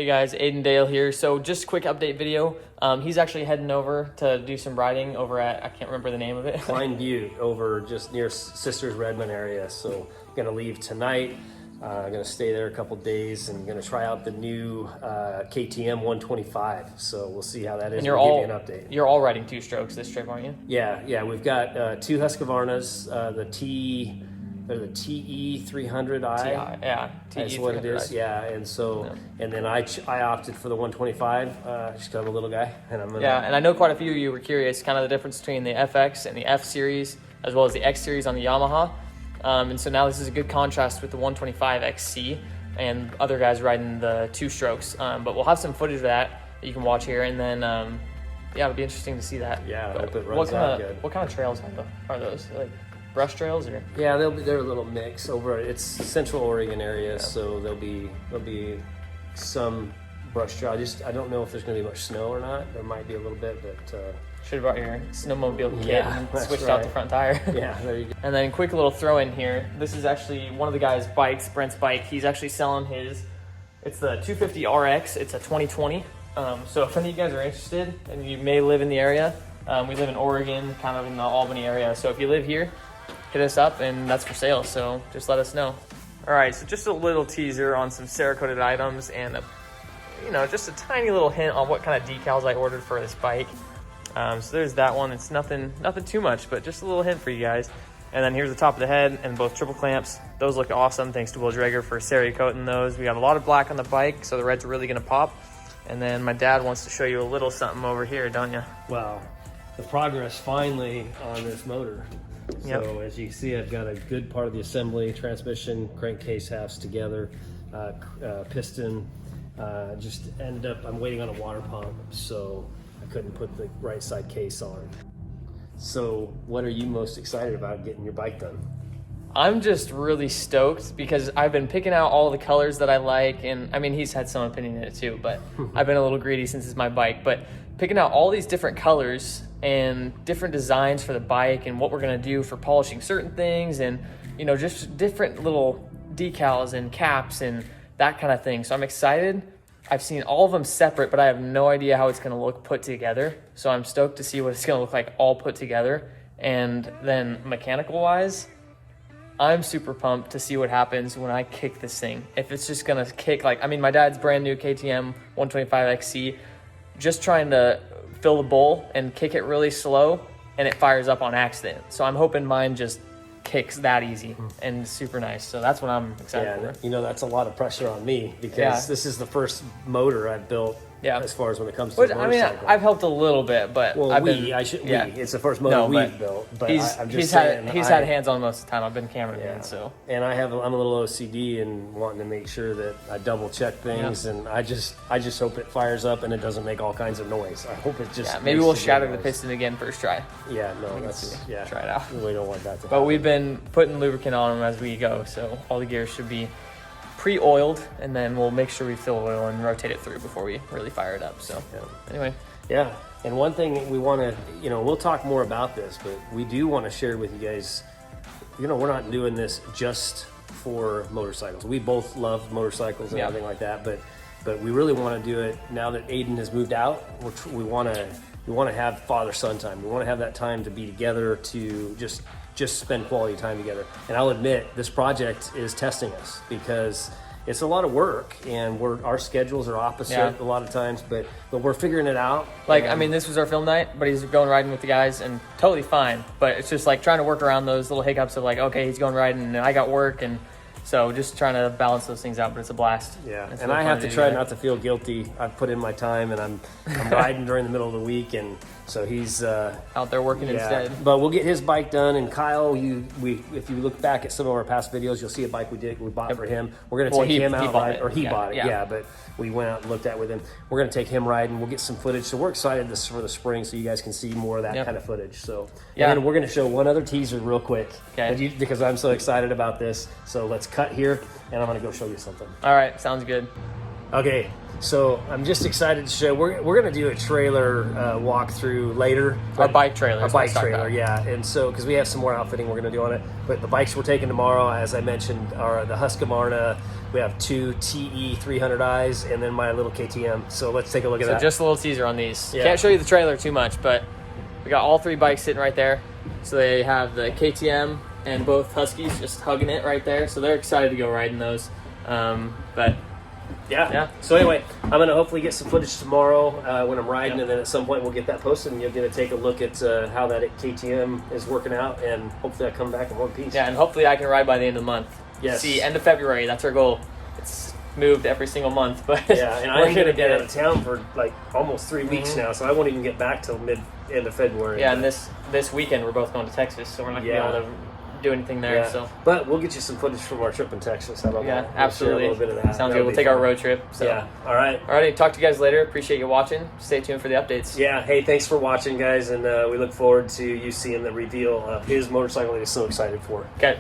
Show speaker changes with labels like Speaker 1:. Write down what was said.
Speaker 1: Hey guys, Aiden Dale here. So just a quick update video. He's actually heading over to do some riding over at, I can't remember the name of it.
Speaker 2: Pine Butte, over just near Sisters Redmond area. So I'm gonna leave tonight. I'm gonna stay there a couple days and gonna try out the new KTM 125. So we'll see how that is.
Speaker 1: And
Speaker 2: We'll give you an update.
Speaker 1: you're all riding 2 strokes this trip, aren't you?
Speaker 2: Yeah. We've got 2 Husqvarnas, the TE 300i. That's what it is. Yeah, and so and then I opted for the 125. Just 'cause I'm a little guy, and I'm gonna,
Speaker 1: and I know quite a few of you were curious, kind of the difference between the FX and the F series, as well as the X series on the Yamaha. And so now this is a good contrast with the 125 XC and other guys riding the 2 strokes. But we'll have some footage of that you can watch here, and then it'll be interesting to see that.
Speaker 2: Yeah, I hope it runs out good.
Speaker 1: What kind of trails are those? Like brush trails or?
Speaker 2: Yeah, they're a little mix over. It's Central Oregon area, so there'll be some brush trail. I don't know if there's going to be much snow or not. There might be a little bit, but
Speaker 1: should have brought your snowmobile kit and switched out the front tire.
Speaker 2: Yeah, there you go.
Speaker 1: And then quick little throw in here. This is actually one of the guys' bikes, Brent's bike. He's actually selling his. It's the 250 RX. It's a 2020. So if any of you guys are interested and you may live in the area, we live in Oregon, kind of in the Albany area. So if you live here, hit us up, and that's for sale. So just let us know. All right, so just a little teaser on some Cerakoted items and just a tiny little hint on what kind of decals I ordered for this bike. So there's that one. It's nothing too much, but just a little hint for you guys. And then here's the top of the head and both triple clamps. Those look awesome. Thanks to Will Drager for Cerakoting those. We got a lot of black on the bike, so the red's really gonna pop. And then my dad wants to show you a little something over here, don't you?
Speaker 2: Wow, the progress finally on this motor.
Speaker 1: Yep.
Speaker 2: So as you can see, I've got a good part of the assembly, transmission, crankcase halves together, piston. Just ended up, I'm waiting on a water pump, so I couldn't put the right side case on. So what are you most excited about getting your bike done?
Speaker 1: I'm just really stoked because I've been picking out all the colors that I like, and I mean, he's had some opinion in it too, but I've been a little greedy since it's my bike, but picking out all these different colors and different designs for the bike and what we're gonna do for polishing certain things, and just different little decals and caps and that kind of thing. So I'm excited. I've seen all of them separate, but I have no idea how it's gonna look put together. So I'm stoked to see what it's gonna look like all put together. And then mechanical wise, I'm super pumped to see what happens when I kick this thing. If it's just gonna kick my dad's brand new KTM 125 XC, just trying to fill the bowl and kick it really slow, and it fires up on accident. So I'm hoping mine just kicks that easy and super nice. So that's what I'm excited for.
Speaker 2: That's a lot of pressure on me because this is the first motor I've built. As far as when it comes to motorcycle.
Speaker 1: I mean, I've helped a little bit, but
Speaker 2: it's the first motor we've built. But
Speaker 1: he's had hands on most of the time. I've been cameraman, so.
Speaker 2: And I'm a little OCD and wanting to make sure that I double check things, and I just hope it fires up and it doesn't make all kinds of noise. I hope it just.
Speaker 1: Maybe we'll shatter the piston again first try.
Speaker 2: Yeah, no,
Speaker 1: try it out.
Speaker 2: We don't want that to happen.
Speaker 1: But we've been putting lubricant on them as we go, so all the gears should be pre-oiled, and then we'll make sure we fill oil and rotate it through before we really fire it up. So anyway.
Speaker 2: Yeah, and one thing we want to, we'll talk more about this, but we do want to share with you guys, we're not doing this just for motorcycles. We both love motorcycles and everything like that, but we really want to do it now that Aiden has moved out. We want to have father-son time. We want to have that time to be together, to just spend quality time together. And I'll admit, this project is testing us because it's a lot of work, and our schedules are opposite a lot of times, but we're figuring it out.
Speaker 1: This was our film night, but he's going riding with the guys and totally fine. But it's just trying to work around those little hiccups of okay, he's going riding and I got work, and so just trying to balance those things out, but it's a blast.
Speaker 2: Yeah, and I have to try not to feel guilty. I've put in my time, and I'm riding during the middle of the week, and so he's
Speaker 1: out there working instead.
Speaker 2: But we'll get his bike done, and Kyle, if you look back at some of our past videos, you'll see a bike we bought for him. We're gonna take him out, he bought it, but we went out and looked at with him. We're gonna take him riding. We'll get some footage. So we're excited for the spring, so you guys can see more of that kind of footage. So and then we're gonna show one other teaser real quick, because I'm so excited about this. So let's cut here, and I'm gonna go show you something.
Speaker 1: All right, sounds good.
Speaker 2: Okay, so I'm just excited to show. We're going to do a trailer walkthrough later.
Speaker 1: Our bike trailer.
Speaker 2: Our
Speaker 1: is what
Speaker 2: bike
Speaker 1: it's talking
Speaker 2: trailer,
Speaker 1: about.
Speaker 2: yeah. And so, because we have some more outfitting we're going to do on it. But the bikes we're taking tomorrow, as I mentioned, are the Husqvarna. We have 2 TE 300Is and then my little KTM. So let's take a look at
Speaker 1: So
Speaker 2: that.
Speaker 1: just a little teaser on these.
Speaker 2: Yeah.
Speaker 1: Can't show you the trailer too much, but we got all 3 bikes sitting right there. So they have the KTM and both Huskies just hugging it right there. So they're excited to go riding those. But
Speaker 2: Yeah. So anyway, I'm going to hopefully get some footage tomorrow when I'm riding, and then at some point we'll get that posted, and you're going to take a look at how that KTM is working out, and hopefully I come back in one piece.
Speaker 1: yeah, and hopefully I can ride by the end of the month.
Speaker 2: Yes.
Speaker 1: See, end of February, that's our goal. It's moved every single month, but
Speaker 2: Yeah, and
Speaker 1: we're
Speaker 2: I'm going to
Speaker 1: get
Speaker 2: be out
Speaker 1: it.
Speaker 2: of town for like almost 3 weeks now, so I won't even get back till end of February.
Speaker 1: Yeah, and this weekend we're both going to Texas, so we're not going to
Speaker 2: Yeah.
Speaker 1: be able to do anything there.
Speaker 2: Yeah.
Speaker 1: So
Speaker 2: But we'll get you some footage from our trip in Texas. How about
Speaker 1: yeah,
Speaker 2: that? We'll share
Speaker 1: absolutely.
Speaker 2: a little bit of that.
Speaker 1: Sounds
Speaker 2: That'll
Speaker 1: good. We'll
Speaker 2: be
Speaker 1: take our
Speaker 2: fun.
Speaker 1: road trip. So.
Speaker 2: Yeah. All right.
Speaker 1: Alrighty, talk to you guys later. Appreciate you watching. Stay tuned for the updates.
Speaker 2: Yeah. Hey, thanks for watching, guys, and we look forward to you seeing the reveal of his motorcycle that he's so excited for.
Speaker 1: Okay.